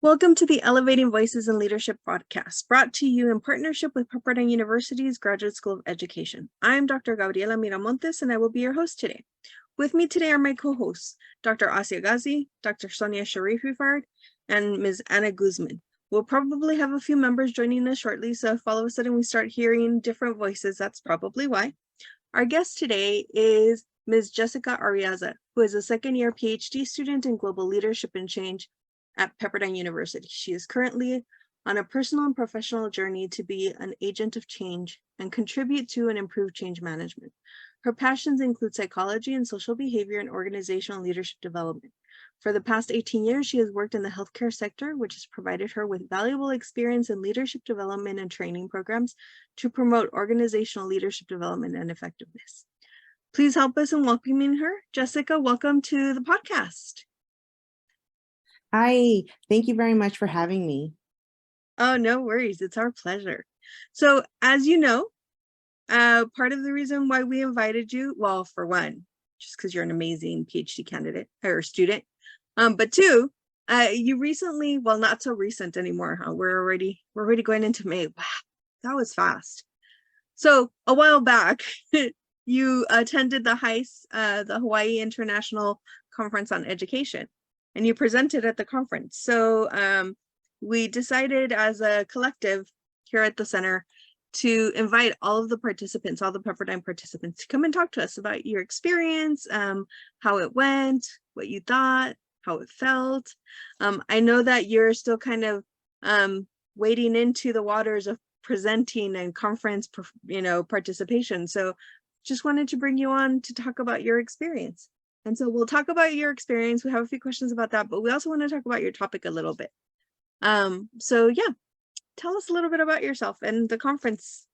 Welcome to the Elevating Voices in Leadership podcast, brought to you in partnership with Pepperdine University's Graduate School of Education. I'm Dr. Gabriela Miramontes, and I will be your host today. With me today are my co-hosts, Dr. Asia Ghazi, Dr. Sonia Sharif-Rifard, and Ms. Anna Guzman. We'll probably have a few members joining us shortly, so if all of a sudden we start hearing different voices, that's probably why. Our guest today is Ms. Jessica Arriaza, who is a second-year Ph.D. student in Global Leadership and Change at Pepperdine University. She is currently on a personal and professional journey to be an agent of change and contribute to and improve change management. Her passions include psychology and social behavior and organizational leadership development. For the past 18 years, she has worked in the healthcare sector, which has provided her with valuable experience in leadership development and training programs to promote organizational leadership development and effectiveness. Please help us in welcoming her. Jessica, welcome to the podcast. Hi, thank you very much for having me. Oh, no worries. It's our pleasure. So as you know, part of the reason why we invited you, well, for one, just because you're an amazing PhD candidate or student, but two, you recently, well, not so recent anymore, huh? We're already going into May. Wow, that was fast. So a while back, you attended the HICE, the Hawaii International Conference on Education, and you presented at the conference. So we decided as a collective here at the center to invite all of the participants, all the Pepperdine participants, to come and talk to us about your experience, how it went, what you thought, how it felt. I know that you're still kind of wading into the waters of presenting and conference, participation. So just wanted to bring you on to talk about your experience. And so we'll talk about your experience. We have a few questions about that, but we also want to talk about your topic a little bit. So yeah, tell us a little bit about yourself and the conference.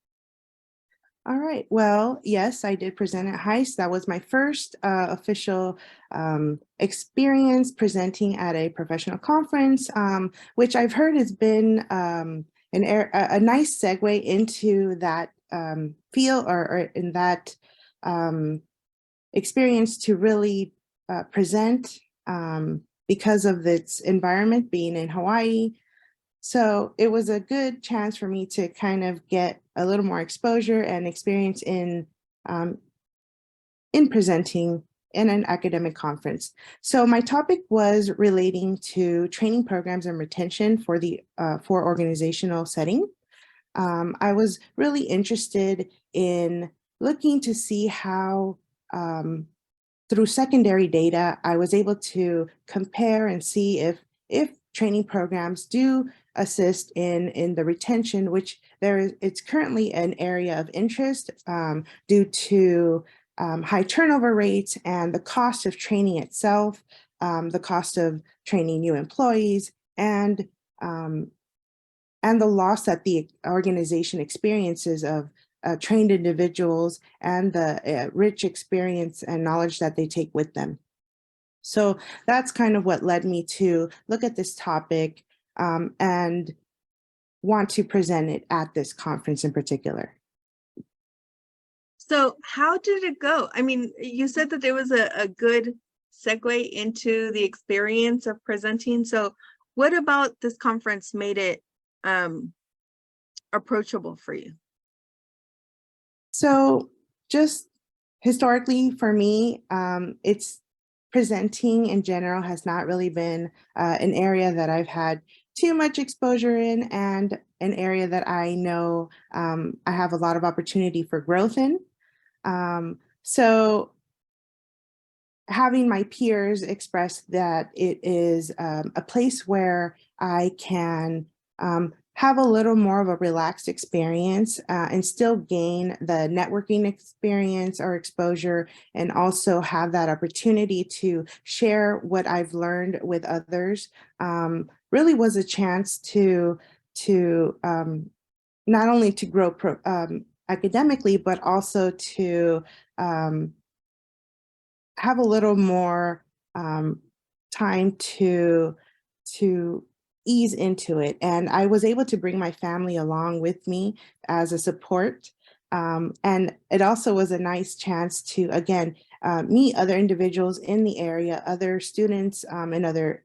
All right. Well, yes, I did present at HICE. That was my first official experience presenting at a professional conference, which I've heard has been a nice segue into that field or in that experience to really present because of its environment being in Hawaii. So it was a good chance for me to kind of get a little more exposure and experience in presenting in an academic conference. So my topic was relating to training programs and retention for the for organizational setting. I was really interested in looking to see how through secondary data, I was able to compare and see if training programs do assist in the retention, which it's currently an area of interest due to high turnover rates and the cost of training itself, the cost of training new employees, and the loss that the organization experiences of trained individuals and the rich experience and knowledge that they take with them. So that's kind of what led me to look at this topic and want to present it at this conference in particular. So how did it go? I mean, you said that there was a good segue into the experience of presenting. So what about this conference made it approachable for you? So just historically for me, it's presenting in general has not really been an area that I've had too much exposure in, and an area that I know I have a lot of opportunity for growth in. So having my peers express that it is a place where I can have a little more of a relaxed experience and still gain the networking experience or exposure, and also have that opportunity to share what I've learned with others, really was a chance to not only to grow academically, but also to have a little more time to ease into it. And I was able to bring my family along with me as a support. And it also was a nice chance to, again, meet other individuals in the area, other students in other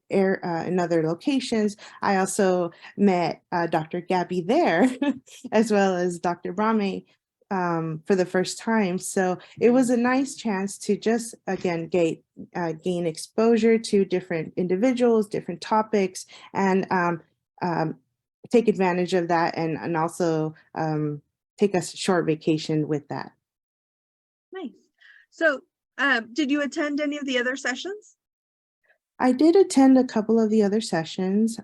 locations. I also met Dr. Gabby there, as well as Dr. Brame for the first time. So it was a nice chance to just, again, gain exposure to different individuals, different topics, and take advantage of that, and also take a short vacation with that. Nice. So, did you attend any of the other sessions? I did attend a couple of the other sessions.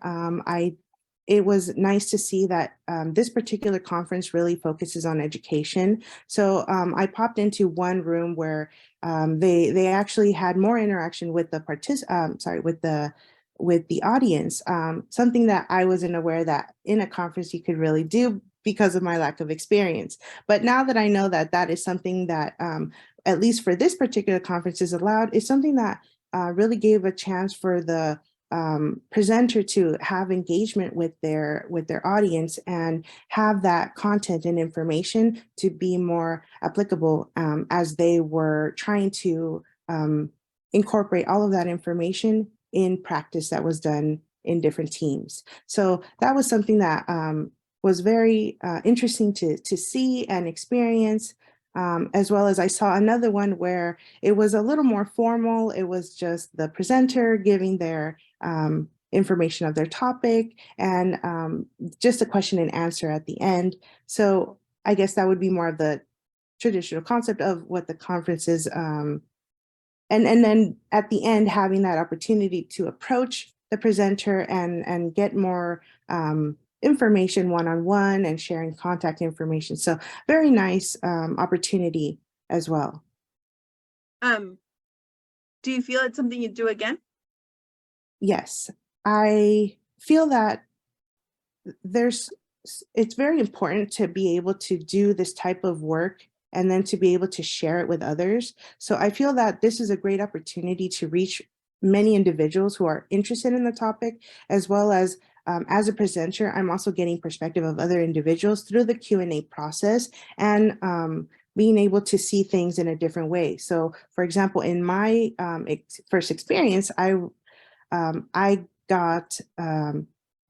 It was nice to see that this particular conference really focuses on education. So I popped into one room where they actually had more interaction with the with the audience. Something that I wasn't aware that in a conference you could really do because of my lack of experience. But now that I know that that is something that, at least for this particular conference, is allowed, it's something that really gave a chance for the presenter to have engagement with their audience and have that content and information to be more applicable as they were trying to incorporate all of that information in practice that was done in different teams. So that was something that was very interesting to see and experience. As well as I saw another one where it was a little more formal. It was just the presenter giving their information of their topic and just a question and answer at the end. So I guess that would be more of the traditional concept of what the conference is. And then at the end, having that opportunity to approach the presenter and get more information one-on-one and sharing contact information. So very nice opportunity as well. Do you feel it's something you'd do again? Yes, I feel that it's very important to be able to do this type of work and then to be able to share it with others. So I feel that this is a great opportunity to reach many individuals who are interested in the topic, as well as a presenter, I'm also getting perspective of other individuals through the Q&A process and being able to see things in a different way. So for example, in my first experience, I got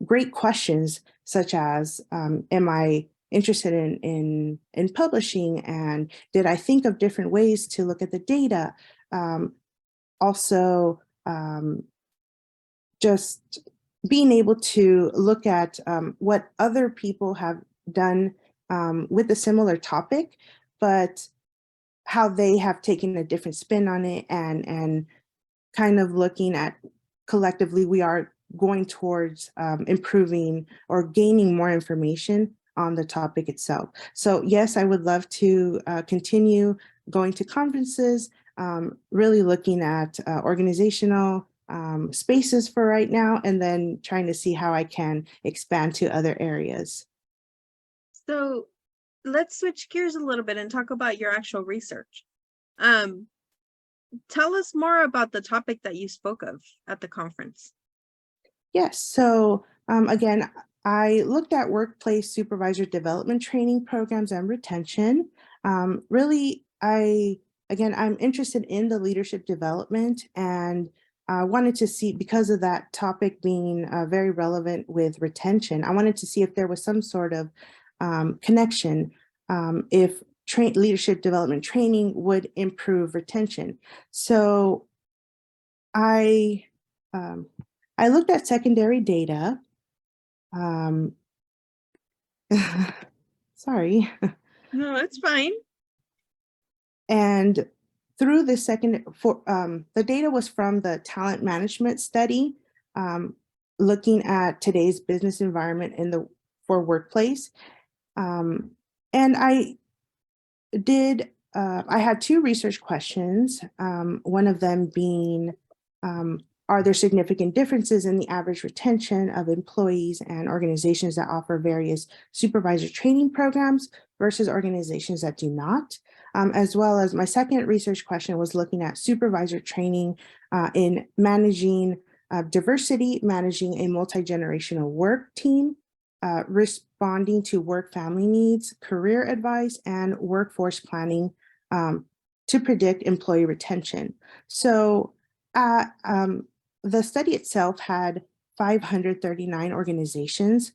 great questions such as, am I interested in publishing, and did I think of different ways to look at the data? Also, just being able to look at what other people have done with a similar topic, but how they have taken a different spin on it, and kind of looking at collectively we are going towards improving or gaining more information on the topic itself. So yes, I would love to continue going to conferences, really looking at organizational spaces for right now, and then trying to see how I can expand to other areas. So let's switch gears a little bit and talk about your actual research. Tell us more about the topic that you spoke of at the conference. Yes, so again, I looked at workplace supervisor development training programs and retention. Really, I'm interested in the leadership development, and wanted to see, because of that topic being very relevant with retention, I wanted to see if there was some sort of connection, if leadership development training would improve retention. So I looked at secondary data. Sorry. No, it's fine. And through the the data was from the talent management study, looking at today's business environment for workplace. And I had two research questions, one of them being, are there significant differences in the average retention of employees and organizations that offer various supervisor training programs versus organizations that do not? As well as my second research question was looking at supervisor training in managing diversity, managing a multi-generational work team, responding to work family needs, career advice, and workforce planning to predict employee retention. So the study itself had 539 organizations,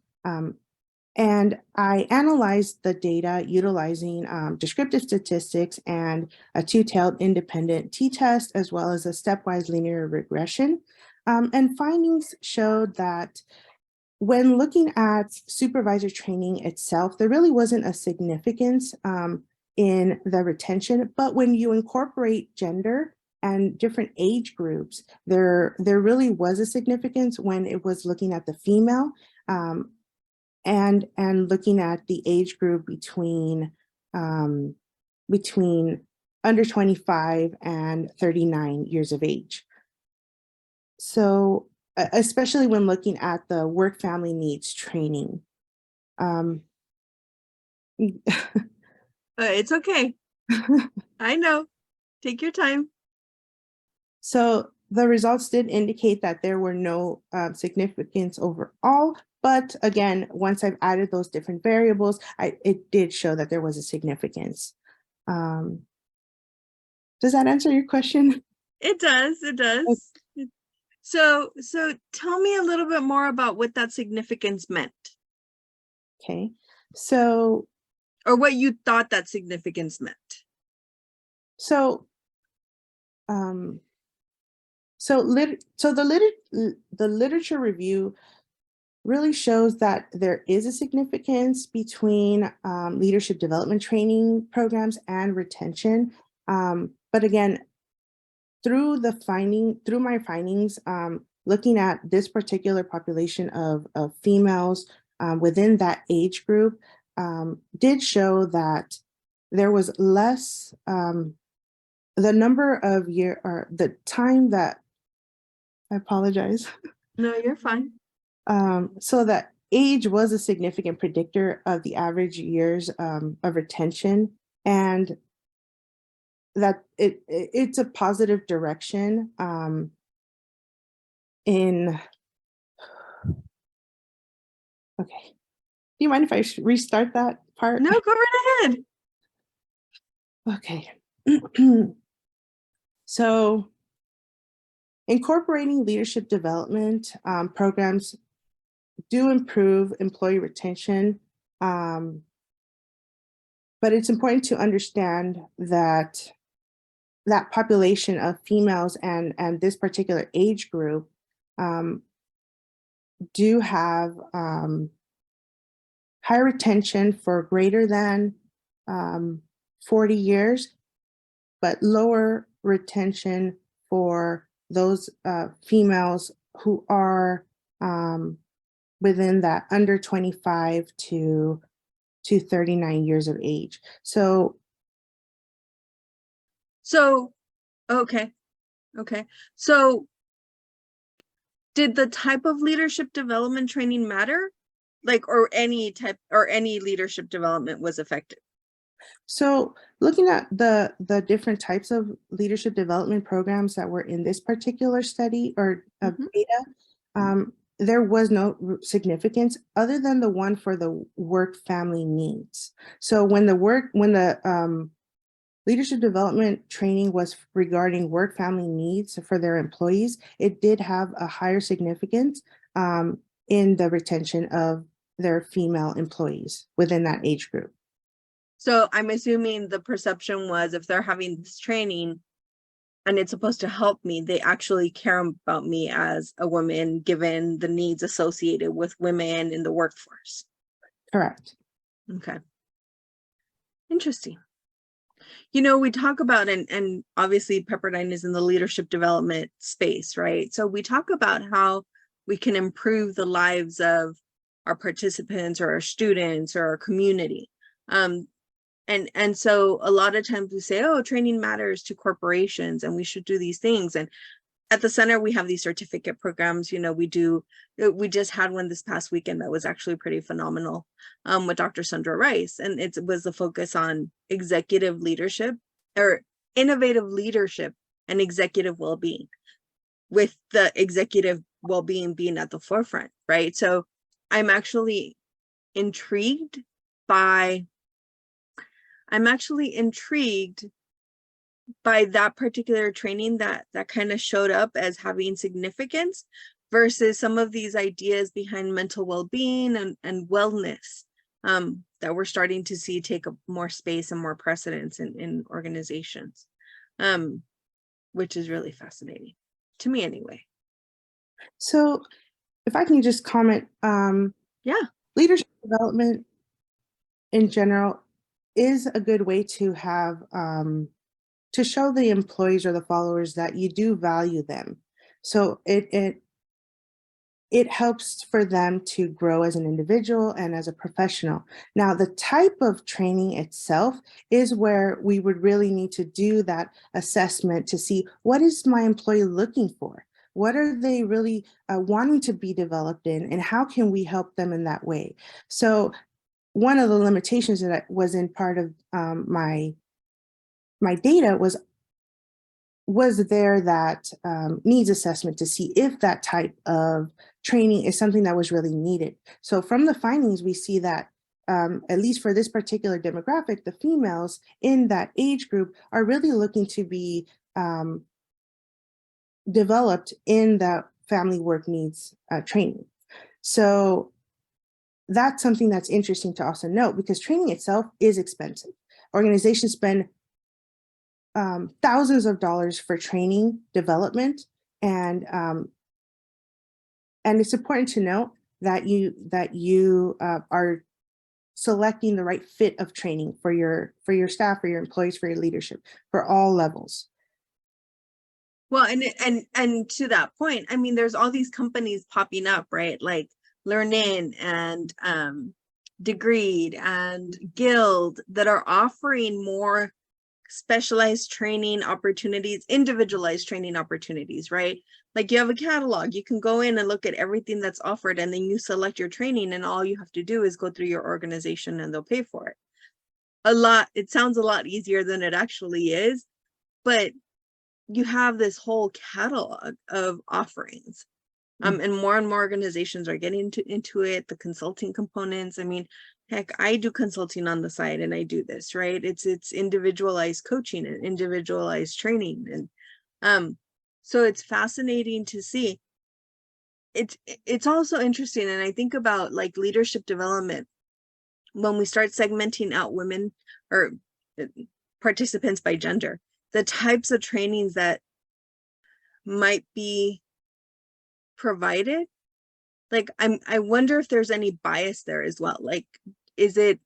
and I analyzed the data utilizing descriptive statistics and a two-tailed independent t-test, as well as a stepwise linear regression. And findings showed that when looking at supervisor training itself, there really wasn't a significance in the retention, but when you incorporate gender and different age groups, there really was a significance when it was looking at the female and looking at the age group between under 25 and 39 years of age. So especially when looking at the work family needs training. It's okay. I know. Take your time. So the results did indicate that there were no significance overall, but again, once I've added those different variables, it did show that there was a significance. Does that answer your question? It does. It does. So tell me a little bit more about what that significance meant. Okay, so. Or what you thought that significance meant. So, the literature review really shows that there is a significance between leadership development training programs and retention. But again, through my findings, looking at this particular population of females within that age group, did show that there was less, the number of year or the time that, I apologize. No, you're fine. So that age was a significant predictor of the average years of retention, and that it's a positive direction in, okay. Do you mind if I restart that part? No, go right ahead. Okay. So incorporating leadership development programs do improve employee retention, but it's important to understand that that population of females and this particular age group do have high retention for greater than 40 years, but lower retention for those females who are within that under 25 to 39 years of age. So okay. So did the type of leadership development training matter? Like, or any leadership development was effective? So looking at the different types of leadership development programs that were in this particular study or data, there was no significance other than the one for the work family needs. So when the leadership development training was regarding work family needs for their employees, it did have a higher significance in the retention of their female employees within that age group. So I'm assuming the perception was if they're having this training and it's supposed to help me, they actually care about me as a woman, given the needs associated with women in the workforce. Correct. Okay. Interesting. You know, we talk about, and obviously Pepperdine is in the leadership development space, right? So we talk about how we can improve the lives of our participants or our students or our community. And so a lot of times we say, oh, training matters to corporations and we should do these things. And at the center, we have these certificate programs. You know, we just had one this past weekend that was actually pretty phenomenal with Dr. Sandra Rice. And it was a focus on executive leadership or innovative leadership and executive well-being, with the executive well-being being at the forefront, right? So I'm actually intrigued by, I'm actually intrigued by that particular training that kind of showed up as having significance versus some of these ideas behind mental well-being and wellness that we're starting to see take up more space and more precedence in organizations, which is really fascinating to me anyway. So if I can just comment, Yeah. leadership development in general is a good way to have, to show the employees or the followers that you do value them. So it helps for them to grow as an individual and as a professional. Now, the type of training itself is where we would really need to do that assessment to see what is my employee looking for? What are they really wanting to be developed in, and how can we help them in that way? So one of the limitations that was in part of my data was there that needs assessment to see if that type of training is something that was really needed. So from the findings, we see that at least for this particular demographic, the females in that age group are really looking to be developed in that family work needs training. So that's something that's interesting to also note, because training itself is expensive. Organizations spend thousands of dollars for training development, and it's important to note that you are selecting the right fit of training for your staff, for your employees, for your leadership, for all levels. Well, and to that point, I mean, there's all these companies popping up, right? Like LearnIn and Degreed and Guild that are offering more specialized training opportunities, individualized training opportunities, right? Like you have a catalog, you can go in and look at everything that's offered, and then you select your training, and all you have to do is go through your organization and they'll pay for it. It sounds a lot easier than it actually is, but you have this whole catalog of offerings. And more organizations are getting into it, the consulting components. I mean, heck, I do consulting on the side and I do this, right? It's individualized coaching and individualized training. And so it's fascinating to see. It's also interesting. And I think about like leadership development, when we start segmenting out women or participants by gender, the types of trainings that might be provided, like I wonder if there's any bias there as well. Like, is it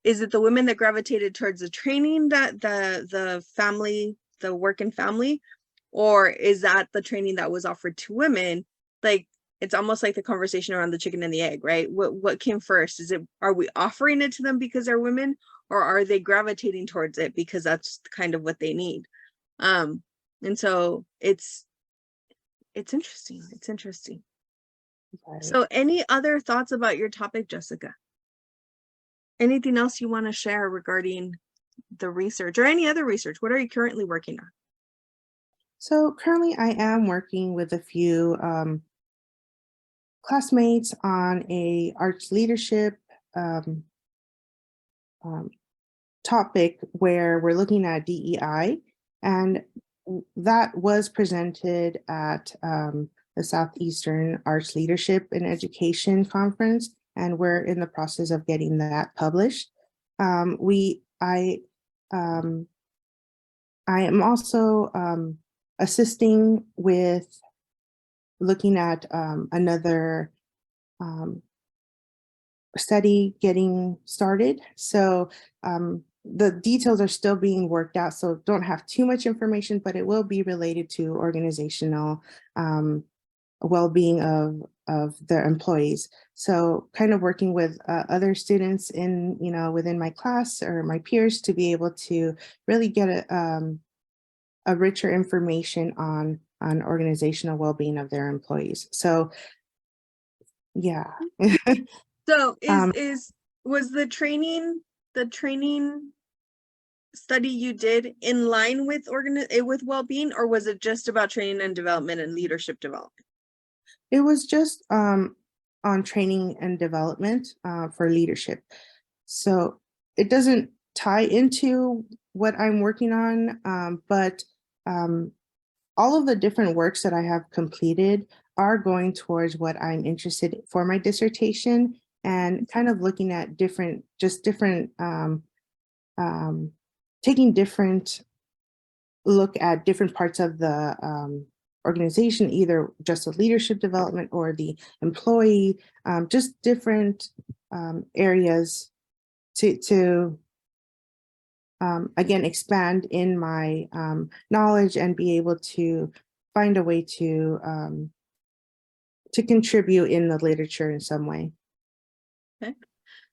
the women that gravitated towards the training, that the family, the work and family, or is that the training that was offered to women? Like, it's almost like the conversation around the chicken and the egg, right? What came first? Are we offering it to them because they're women, or are they gravitating towards it because that's kind of what they need? And so it's interesting. It's interesting. Right. So any other thoughts about your topic, Jessica? Anything else you want to share regarding the research or any other research? What are you currently working on? So currently I am working with a few classmates on a arts leadership topic where we're looking at DEI, and that was presented at the Southeastern Arts Leadership and Education Conference, and we're in the process of getting that published. I am also assisting with looking at another study getting started. So the details are still being worked out, so don't have too much information, but it will be related to organizational well-being of their employees. So kind of working with other students in, within my class or my peers to be able to really get a richer information on organizational well-being of their employees. So yeah. So was the training study you did in line with well-being, or was it just about training and development and leadership development? It was just on training and development for leadership. So it doesn't tie into what I'm working on, but all of the different works that I have completed are going towards what I'm interested in for my dissertation, and kind of looking at different, taking different look at different parts of the organization, either just the leadership development or the employee, just different areas to again, expand in my knowledge and be able to find a way to contribute in the literature in some way. Okay.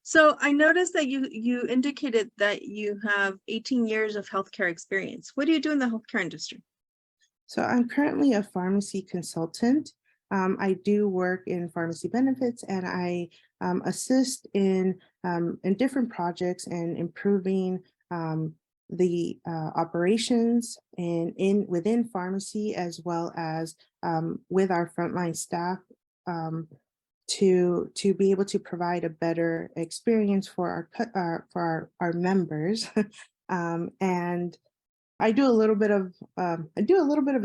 So I noticed that you indicated that you have 18 years of healthcare experience. What do you do in the healthcare industry? So I'm currently a pharmacy consultant. I do work in pharmacy benefits, and I assist in different projects and improving the operations within pharmacy, as well as with our frontline staff, to be able to provide a better experience for our members. And I do a little bit of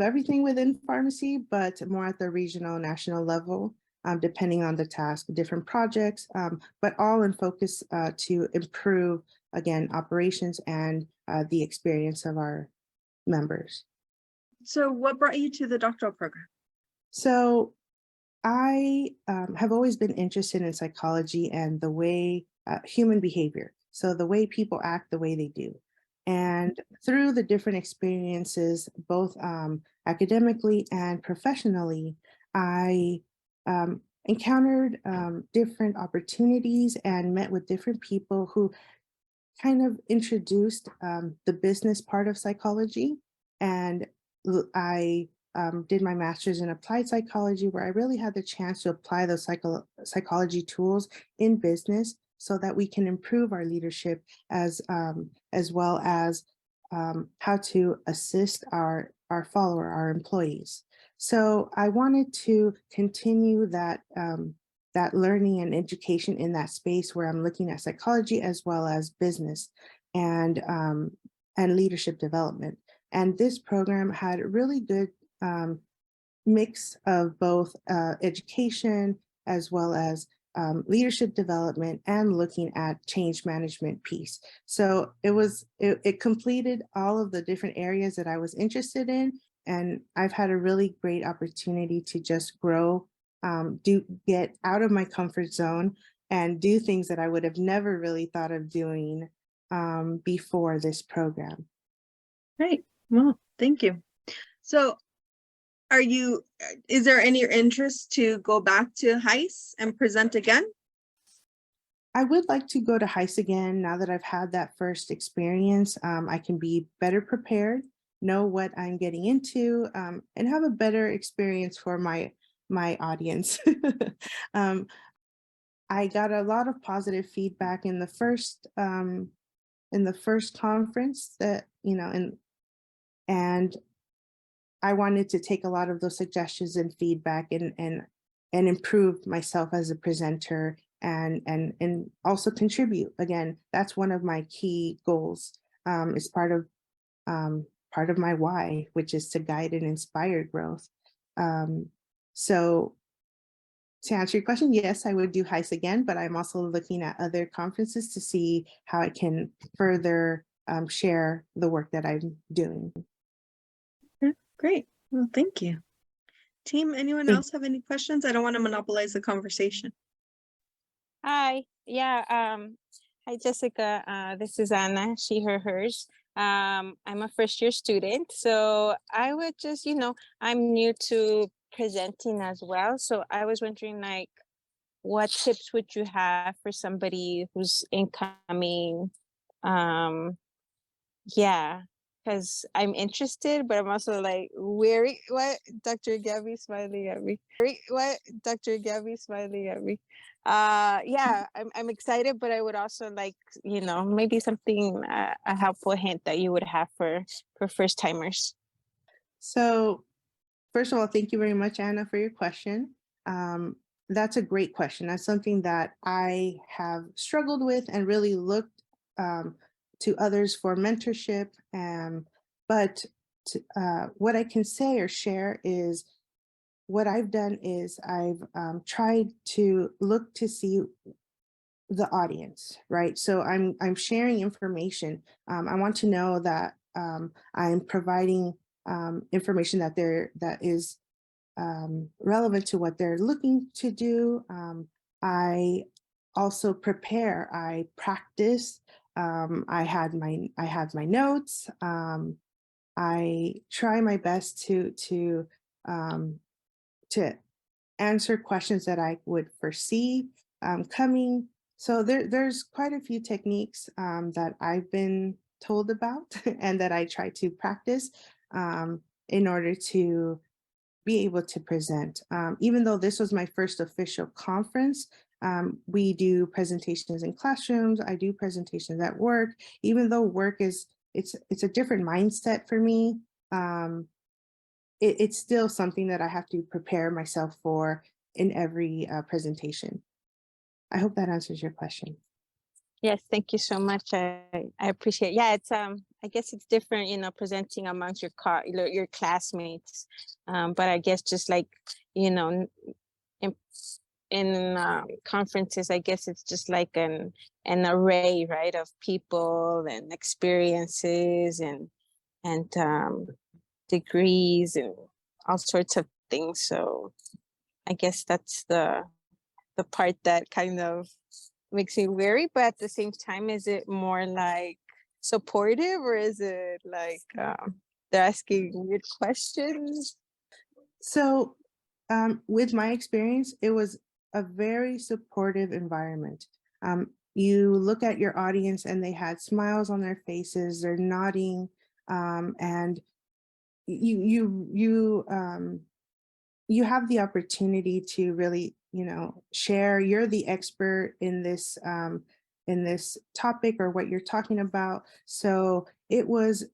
everything within pharmacy, but more at the regional, national level, depending on the task, different projects, but all in focus to improve, again, operations and the experience of our members. So what brought you to the doctoral program? So I have always been interested in psychology and the way human behavior. So the way people act, the way they do. And through the different experiences, both academically and professionally, I encountered different opportunities and met with different people who kind of introduced the business part of psychology. And I did my master's in applied psychology, where I really had the chance to apply those psychology tools in business so that we can improve our leadership, as well as how to assist our employees. So I wanted to continue that learning and education in that space, where I'm looking at psychology as well as business and leadership development. And this program had a really good mix of both education as well as leadership development and looking at change management piece. So it completed all of the different areas that I was interested in. And I've had a really great opportunity to just grow, get out of my comfort zone and do things that I would have never really thought of doing before this program. Great. Well, thank you. So is there any interest to go back to HICE and present again? I would like to go to HICE again now that I've had that first experience. I can be better prepared, know what I'm getting into, and have a better experience for my audience. I got a lot of positive feedback in the first conference that, and I wanted to take a lot of those suggestions and feedback and improve myself as a presenter, and also contribute. Again, that's one of my key goals. Is part of my why, which is to guide and inspire growth. So to answer your question, yes, I would do HICE again, but I'm also looking at other conferences to see how I can further share the work that I'm doing. Great. Well, thank you. Team, anyone else have any questions? I don't want to monopolize the conversation. Hi. Yeah. Hi, Jessica. This is Anna, she, her, hers. I'm a first year student, so I would just, I'm new to presenting as well. So I was wondering, like, what tips would you have for somebody who's incoming? Yeah, because I'm interested, but I'm also like wary. What? Dr. Gabby smiling at me. What? Dr. Gabby smiling at me. Yeah, I'm excited, but I would also like, maybe something, a helpful hint that you would have for first timers. So first of all, thank you very much, Anna, for your question. That's a great question. That's something that I have struggled with and really looked to others for mentorship. But what I can say or share is what I've done is I've tried to look to see the audience, right? So I'm sharing information. I want to know that I'm providing information that is relevant to what they're looking to do. I also prepare. I practice. I had my notes. I try my best um, to answer questions that I would foresee coming. So there's quite a few techniques that I've been told about and that I try to practice in order to be able to present. Even though this was my first official conference, we do presentations in classrooms. I do presentations at work. Even though work is it's a different mindset for me. It's still something that I have to prepare myself for in every presentation. I hope that answers your question. Yes, thank you so much. I appreciate. Yeah, it's I guess it's different, presenting amongst your classmates. But I guess just like, you know, in conferences, I guess it's just like an array, right, of people and experiences and degrees and all sorts of things. So I guess that's the part that kind of makes me weary, but at the same time, is it more like supportive, or is it like they're asking weird questions? So with my experience, it was a very supportive environment. You look at your audience and they had smiles on their faces, they're nodding, and you have the opportunity to really, share. You're the expert in this topic or what you're talking about. So it was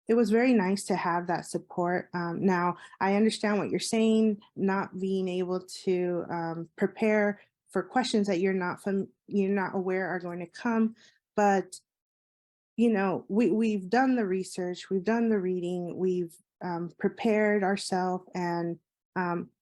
very nice to have that support. Now, I understand what you're saying, not being able to prepare for questions that you're not aware are going to come, but we've done the research, we've done the reading, we've prepared ourselves, and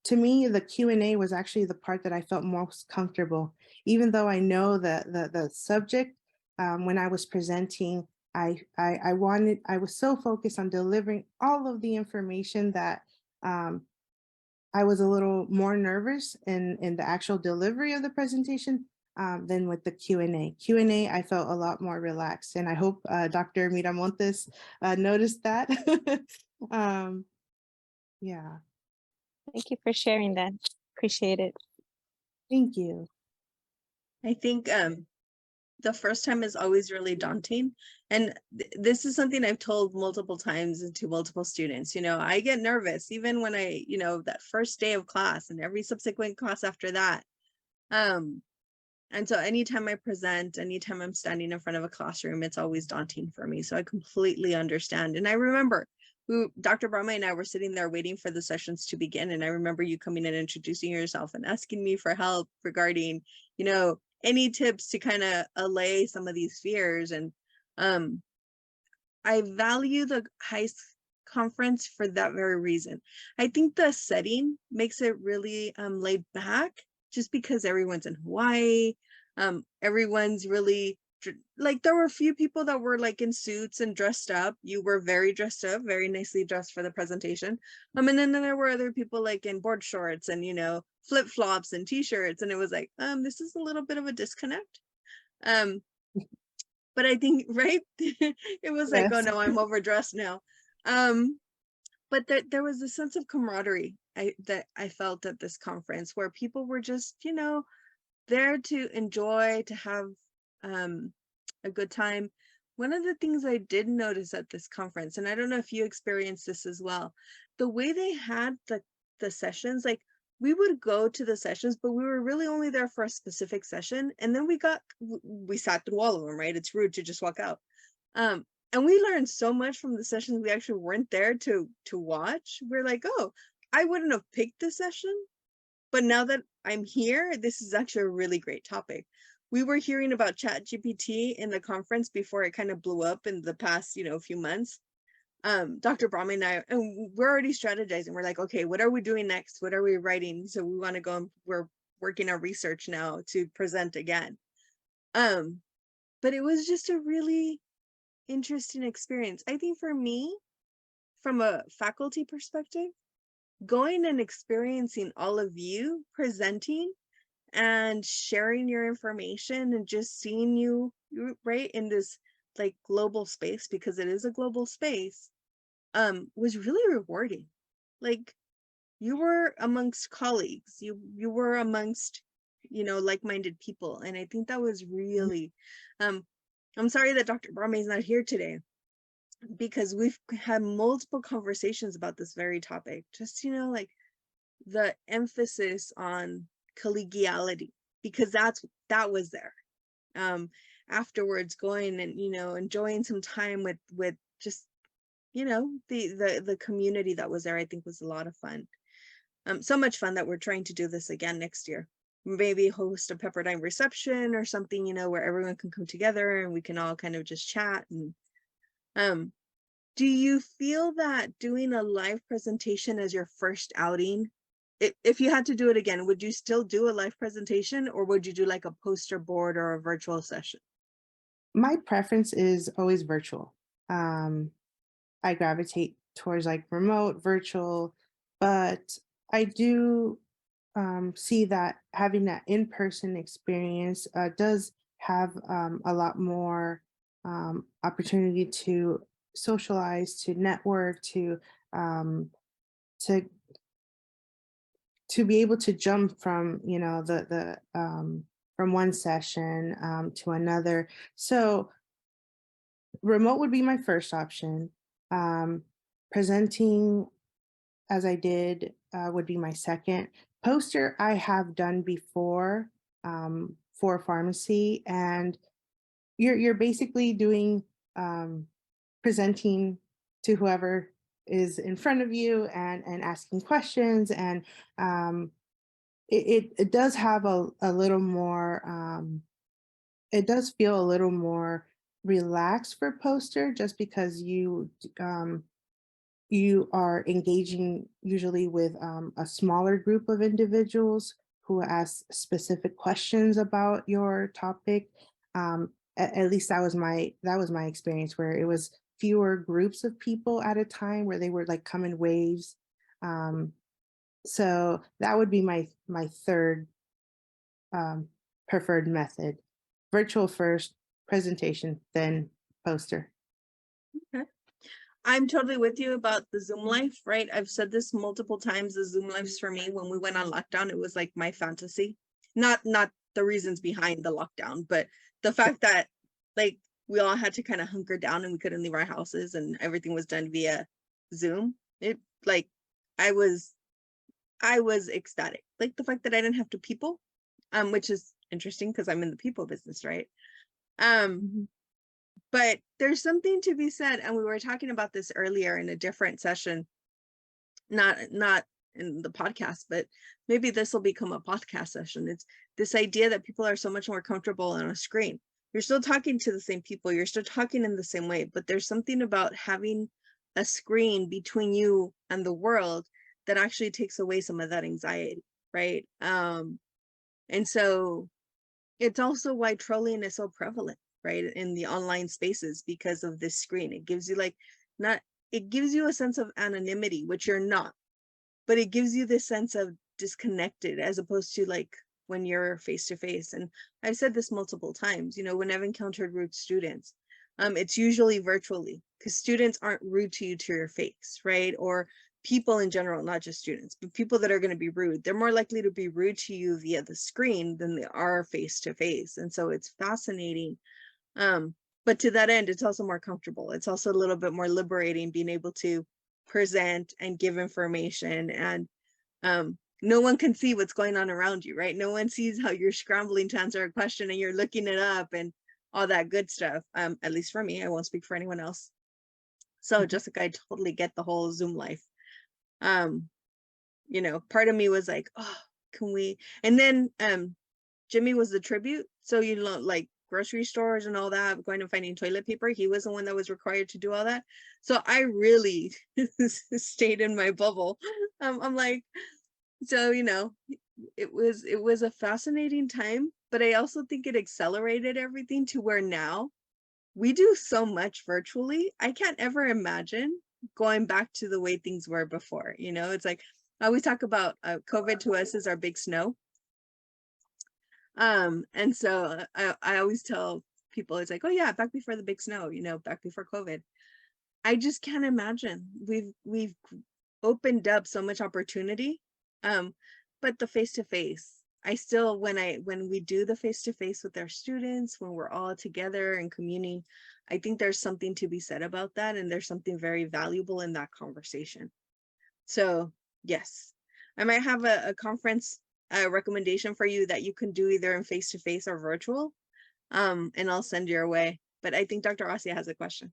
to me, the Q&A was actually the part that I felt most comfortable. Even though I know the subject, when I was presenting, I was so focused on delivering all of the information that I was a little more nervous in the actual delivery of the presentation than with the Q&A. Q&A, I felt a lot more relaxed, and I hope Dr. Miramontes noticed that. Yeah, Thank you for sharing that. Appreciate it. thank you. I think the first time is always really daunting. And this is something I've told multiple times to multiple students. I get nervous even when that first day of class and every subsequent class after that. And so anytime I present, anytime I'm standing in front of a classroom, it's always daunting for me. So I completely understand. And I remember Dr. Brahma and I were sitting there waiting for the sessions to begin. And I remember you coming and introducing yourself and asking me for help regarding, any tips to kind of allay some of these fears. And I value the HICE conference for that very reason. I think the setting makes it really laid back, just because everyone's in Hawaii. Everyone's really like, there were a few people that were like in suits and dressed up. You were very dressed up, very nicely dressed for the presentation. And then there were other people like in board shorts and flip-flops and t-shirts, and it was like, this is a little bit of a disconnect. But I think, right, it was like, oh Yes. no, I'm overdressed now. But there was a sense of camaraderie that I felt at this conference, where people were just, there to enjoy, to have a good time. One of the things I did notice at this conference, and I don't know if you experienced this as well, the way they had the sessions, like we would go to the sessions, but we were really only there for a specific session. And then we sat through all of them, right? It's rude to just walk out. And we learned so much from the sessions we actually weren't there to watch. We're like, oh, I wouldn't have picked this session, But now that I'm here, this is actually a really great topic. We were hearing about ChatGPT in the conference before it kind of blew up in the past, few months. Dr. Brahman and I, and we're already strategizing. We're like, okay, what are we doing next? What are we writing? So we want to go and we're working on research now to present again. But it was just a really interesting experience. I think for me, from a faculty perspective, going and experiencing all of you presenting and sharing your information and just seeing you right in this like global space, because it is a global space, was really rewarding. Like, you were amongst colleagues, you were amongst like-minded people, and I think that was really I'm sorry that Dr. Brahme is not here today, because we've had multiple conversations about this very topic. Just like the emphasis on collegiality, because that was there. Afterwards, going and enjoying some time with just the community that was there, I think was a lot of fun. So much fun that we're trying to do this again next year. Maybe host a Pepperdine reception or something, where everyone can come together and we can all kind of just chat. And do you feel that doing a live presentation as your first outing, if you had to do it again, would you still do a live presentation, or would you do like a poster board or a virtual session? My preference is always virtual. I gravitate towards like remote, virtual, but I do see that having that in-person experience does have a lot more opportunity to socialize, to network, to to be able to jump from the from one session to another. So remote would be my first option. Presenting as I did would be my second. Poster I have done before for pharmacy, and you're basically doing presenting to whoever is in front of you and asking questions, and it does have a little more it does feel a little more relaxed for poster, just because you are engaging usually with a smaller group of individuals who ask specific questions about your topic. At least that was my experience, where it was fewer groups of people at a time, where they would like come in waves. So that would be my third preferred method: virtual first, presentation, then poster. Okay. I'm totally with you about the Zoom life, right? I've said this multiple times. The Zoom lives for me, when we went on lockdown, it was like my fantasy. Not the reasons behind the lockdown, but the fact that like we all had to kind of hunker down and we couldn't leave our houses and everything was done via Zoom. It like I was ecstatic. Like the fact that I didn't have to people, which is interesting because I'm in the people business, right? Mhm. But there's something to be said, and we were talking about this earlier in a different session, not in the podcast, but maybe this will become a podcast session. It's this idea that people are so much more comfortable on a screen. You're still talking to the same people, you're still talking in the same way, but there's something about having a screen between you and the world that actually takes away some of that anxiety, right? And so it's also why trolling is so prevalent, right, in the online spaces, because of this screen. It gives you it gives you a sense of anonymity, which you're not, but it gives you this sense of disconnected, as opposed to like when you're face to face. And I've said this multiple times, when I've encountered rude students, it's usually virtually, because students aren't rude to you to your face, right? Or people in general, not just students, but people that are going to be rude, they're more likely to be rude to you via the screen than they are face to face. And so it's fascinating. But to that end, it's also more comfortable. It's also a little bit more liberating, being able to present and give information, and no one can see what's going on around you, right? No one sees how you're scrambling to answer a question and you're looking it up and all that good stuff. At least for me, I won't speak for anyone else. So Jessica, I totally get the whole Zoom life. Part of me was like, oh, can we, and then Jimmy was the tribute. So, you know, like grocery stores and all that, going and finding toilet paper. He was the one that was required to do all that. So I really stayed in my bubble. I'm like, so, you know, it was a fascinating time, but I also think it accelerated everything to where now we do so much virtually. I can't ever imagine going back to the way things were before. You know, it's like I always talk about COVID to us is our big snow. And so I always tell people, it's like, oh yeah, back before the big snow, you know, back before COVID. I just can't imagine. We've opened up so much opportunity. But the face to face, I still, when we do the face to face with our students, when we're all together and communing, I think there's something to be said about that, and there's something very valuable in that conversation. So yes, I might have a conference recommendation for you that you can do either in face to face or virtual, and I'll send your way. But I think Dr. Asia has a question.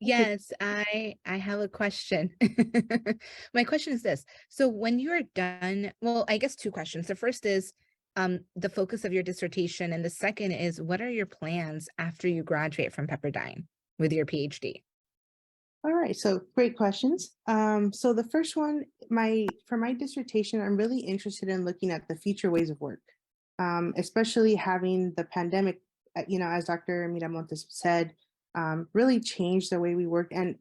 Yes, I have a question. My question is this. So when you're done, well, I guess two questions. The first is the focus of your dissertation, and the second is what are your plans after you graduate from Pepperdine with your PhD? All right, so great questions. So the first one, for my dissertation, I'm really interested in looking at the future ways of work, especially having the pandemic, you know, as Dr. Miramontes said, really changed the way we work, and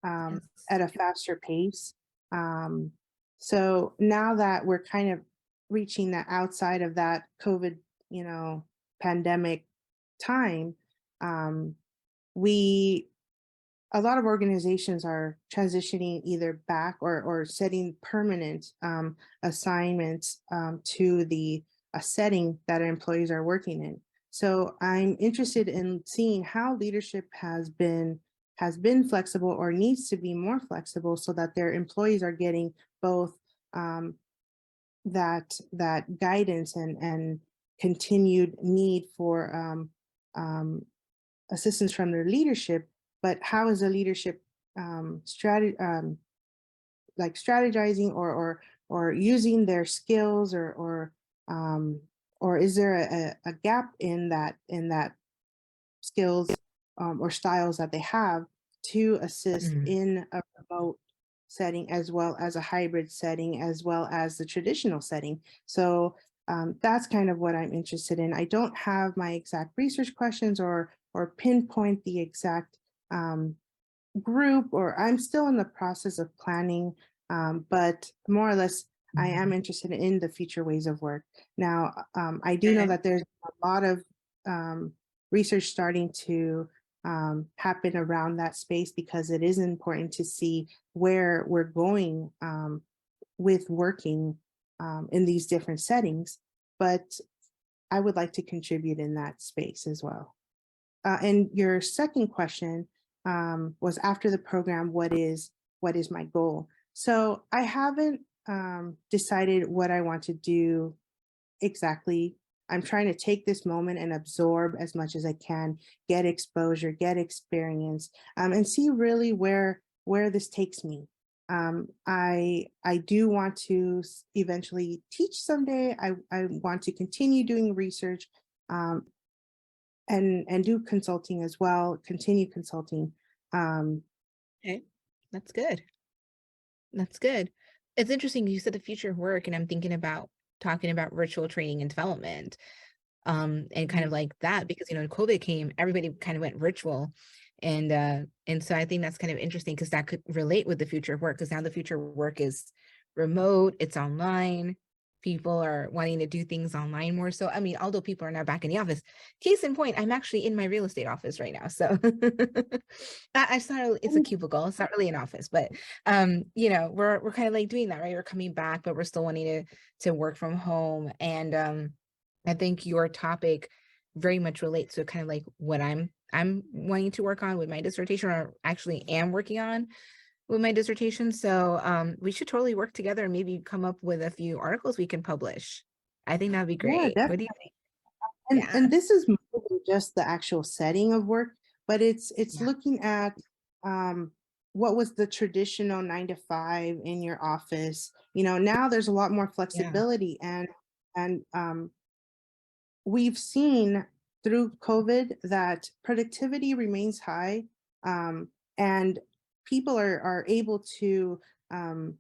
Yes. at a faster pace. So now that we're kind of reaching that outside of that COVID, you know, pandemic time, we a lot of organizations are transitioning either back or setting permanent assignments to a setting that employees are working in. So I'm interested in seeing how leadership has been flexible or needs to be more flexible so that their employees are getting both that guidance and continued need for assistance from their leadership, but how is the leadership like strategizing or using their skills or is there a gap in that skills or styles that they have to assist in a remote setting as well as a hybrid setting as well as the traditional setting. So that's kind of what I'm interested in. I don't have my exact research questions or pinpoint the exact group, or I'm still in the process of planning, but more or less I am interested in the future ways of work. Now, I do know that there's a lot of research starting to happen around that space because it is important to see where we're going with working in these different settings, but I would like to contribute in that space as well. And your second question was after the program, what is my goal? So I haven't decided what I want to do exactly. I'm trying to take this moment and absorb as much as I can, get exposure, get experience, and see really where this takes me. I do want to eventually teach someday. I want to continue doing research and do consulting as well, continue consulting. Okay, that's good. That's good. It's interesting you said the future of work, and I'm thinking about talking about virtual training and development, and kind of like that because, you know, COVID came, everybody kind of went virtual. And so I think that's kind of interesting because that could relate with the future of work because now the future of work is remote, it's online. People are wanting to do things online more. So, I mean, although people are now back in the office, case in point, I'm actually in my real estate office right now. So it's not, it's a cubicle. It's not really an office, but you know, we're kind of like doing that, right? We're coming back, but we're still wanting to work from home. And I think your topic very much relates to kind of like what I'm wanting to work on with my dissertation, or actually am working on with my dissertation. So we should totally work together and maybe come up with a few articles we can publish. I think that'd be Yeah, great. What do definitely. you think? Yeah. And this is more than just the actual setting of work, but it's Yeah. looking at what was the traditional 9 to 5 in your office. Now there's a lot more Yeah. flexibility, and we've seen through COVID that productivity remains high, and people are able um,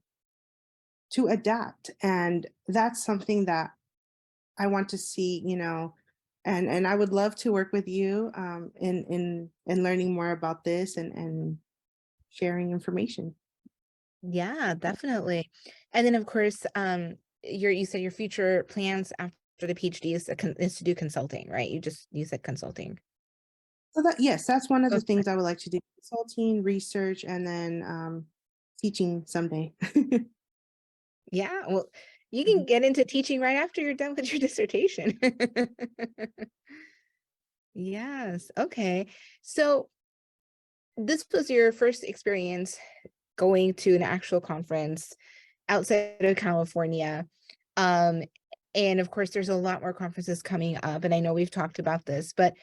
to adapt, and that's something that I want to see. And I would love to work with you in learning more about this and sharing information. Yeah, definitely. And then of course, you said your future plans after the PhD is to do consulting, right? You said consulting. So yes, that's one of the Okay. things I would like to do: consulting, research, and then teaching someday. Yeah, well, you can Mhm. get into teaching right after you're done with your dissertation. Yes. Okay. So this was your first experience going to an actual conference outside of California. Um, and of course, there's a lot more conferences coming up, and I know we've talked about this, but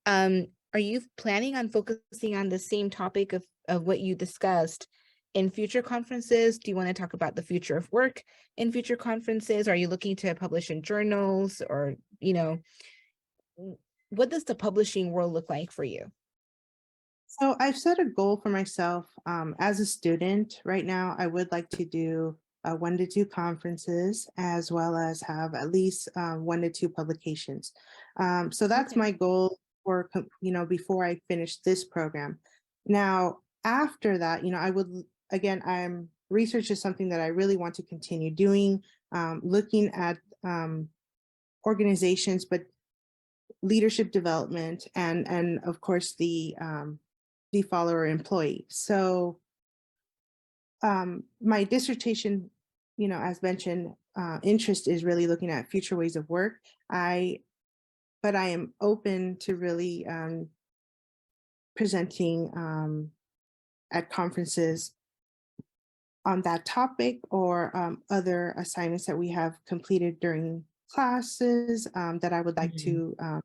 are you planning on focusing on the same topic of what you discussed in future conferences? Do you want to talk about the future of work in future conferences? Are you looking to publish in journals, or, what does the publishing world look like for you? So I've set a goal for myself as a student. Right now, I would like to do 1 to 2 conferences, as well as have at least 1 to 2 publications. So that's Okay. my goal for, before I finish this program. Now, after that, I would, again, research is something that I really want to continue doing, looking at organizations, but leadership development, and of course the follower employee. So my dissertation, as mentioned, interest is really looking at future ways of work. But I am open to really presenting at conferences on that topic, or other assignments that we have completed during classes that I would like Mhm. to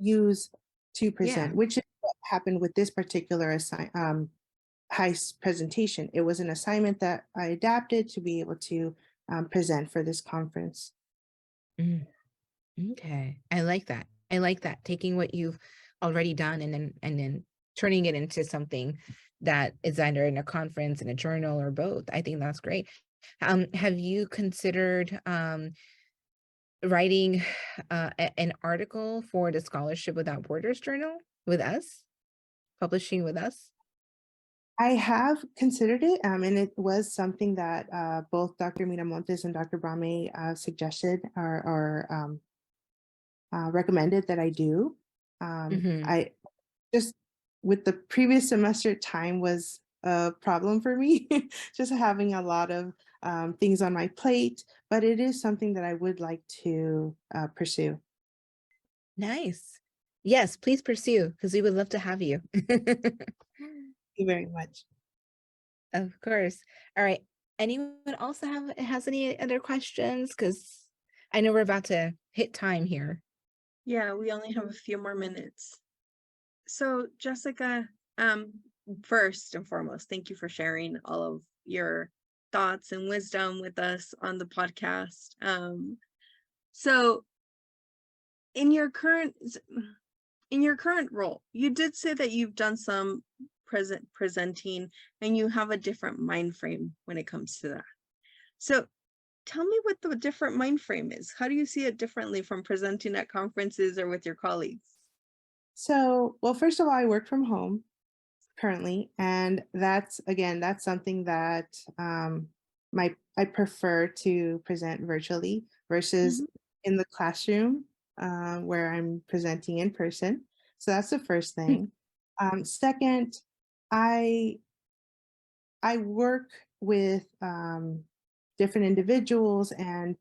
use to Yeah. present, which is what happened with this particular HICE presentation. It was an assignment that I adapted to be able to present for this conference. Mm, okay. I like that. I like that. Taking what you've already done and then turning it into something that is either in a conference, in a journal, or both. I think that's great. Have you considered writing an article for the Scholarship Without Borders journal with us, publishing with us? I have considered it, and it was something that both Dr. Miramontes and Dr. Brame suggested, or recommended that I do. Hmm. I just, with the previous semester, time was a problem for me, just having a lot of things on my plate, but it is something that I would like to pursue. Nice. Yes, please pursue, because we would love to have you. Thank you very much. Of course. All right. Anyone else has any other questions? Because I know we're about to hit time here. Yeah, we only have a few more minutes. So Jessica, um, first and foremost, thank you for sharing all of your thoughts and wisdom with us on the podcast. So in your current role, you did say that you've done some presenting and you have a different mind frame when it comes to that. So tell me what the different mind frame is. How do you see it differently from presenting at conferences or with your colleagues? So, well, first of all, I work from home currently, and that's something that I prefer to present virtually versus Mhm. in the classroom, where I'm presenting in person. So that's the first thing. Second, I I work with different individuals, and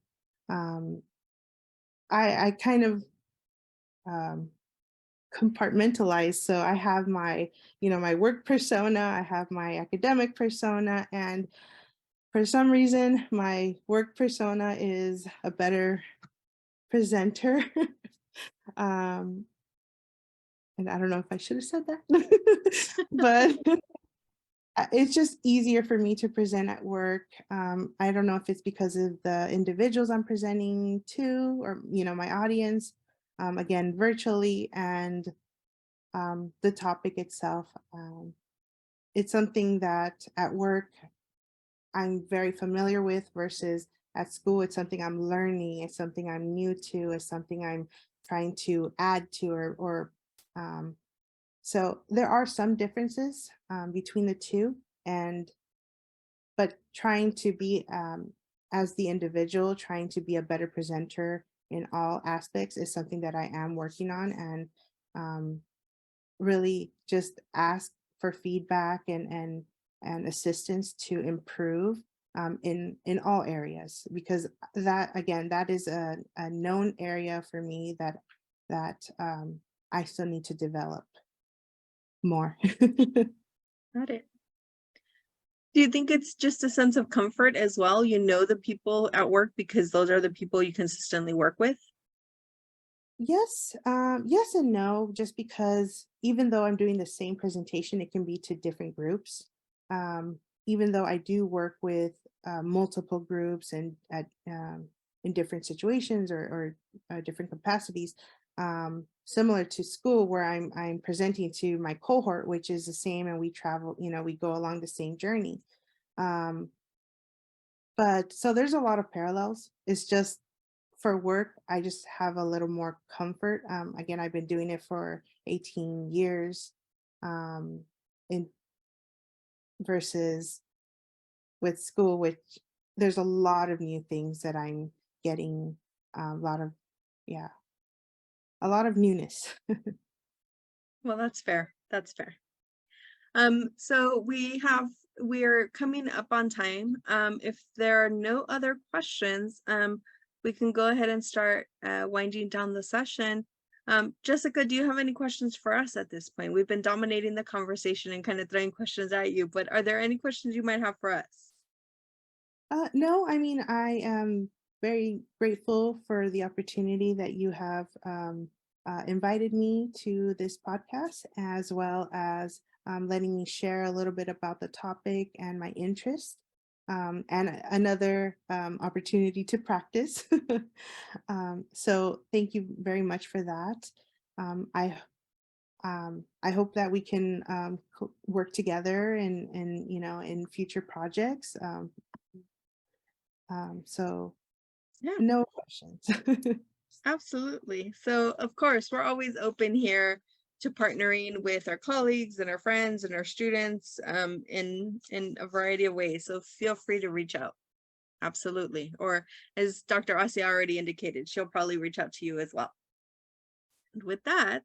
um, I kind of um, compartmentalize. So I have my work persona, I have my academic persona, and for some reason, my work persona is a better presenter. um, and I don't know if I should have said that, but It's just easier for me to present at work. I don't know if it's because of the individuals I'm presenting to, or my audience, again, virtually, and the topic itself. It's something that at work I'm very familiar with, versus at school it's something I'm learning, it's something I'm new to, it's something I'm trying to add to, or so there are some differences between the two, but trying to be, as the individual, trying to be a better presenter in all aspects is something that I am working on, and really just ask for feedback and assistance to improve in all areas, because that, again, that is a known area for me that I still need to develop more. Got it. Do you think it's just a sense of comfort as well? You know the people at work because those are the people you consistently work with? Yes, yes and no, just because even though I'm doing the same presentation, it can be to different groups. Even though I do work with multiple groups and in different situations, or different capacities, similar to school, where I'm presenting to my cohort, which is the same, and we travel, we go along the same journey. Um, but so there's a lot of parallels. It's just for work, I just have a little more comfort. Again, I've been doing it for 18 years, in versus with school, which there's a lot of new things that I'm getting, a lot of, yeah, a lot of newness. Well, that's fair. That's fair. So we're coming up on time. If there are no other questions, we can go ahead and start winding down the session. Jessica, do you have any questions for us at this point? We've been dominating the conversation and kind of throwing questions at you, but are there any questions you might have for us? No, I mean, I am very grateful for the opportunity that you have invited me to this podcast, as well as letting me share a little bit about the topic and my interest, and another opportunity to practice. So thank you very much for that. Um, I I hope that we can work together in future projects. So Yeah. no questions. Absolutely. So of course, we're always open here to partnering with our colleagues and our friends and our students in a variety of ways. So feel free to reach out. Absolutely. Or as Dr. Asia already indicated, she'll probably reach out to you as well. And with that,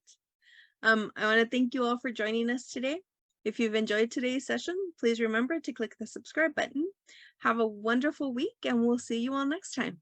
I want to thank you all for joining us today. If you've enjoyed today's session, please remember to click the subscribe button. Have a wonderful week, and we'll see you all next time.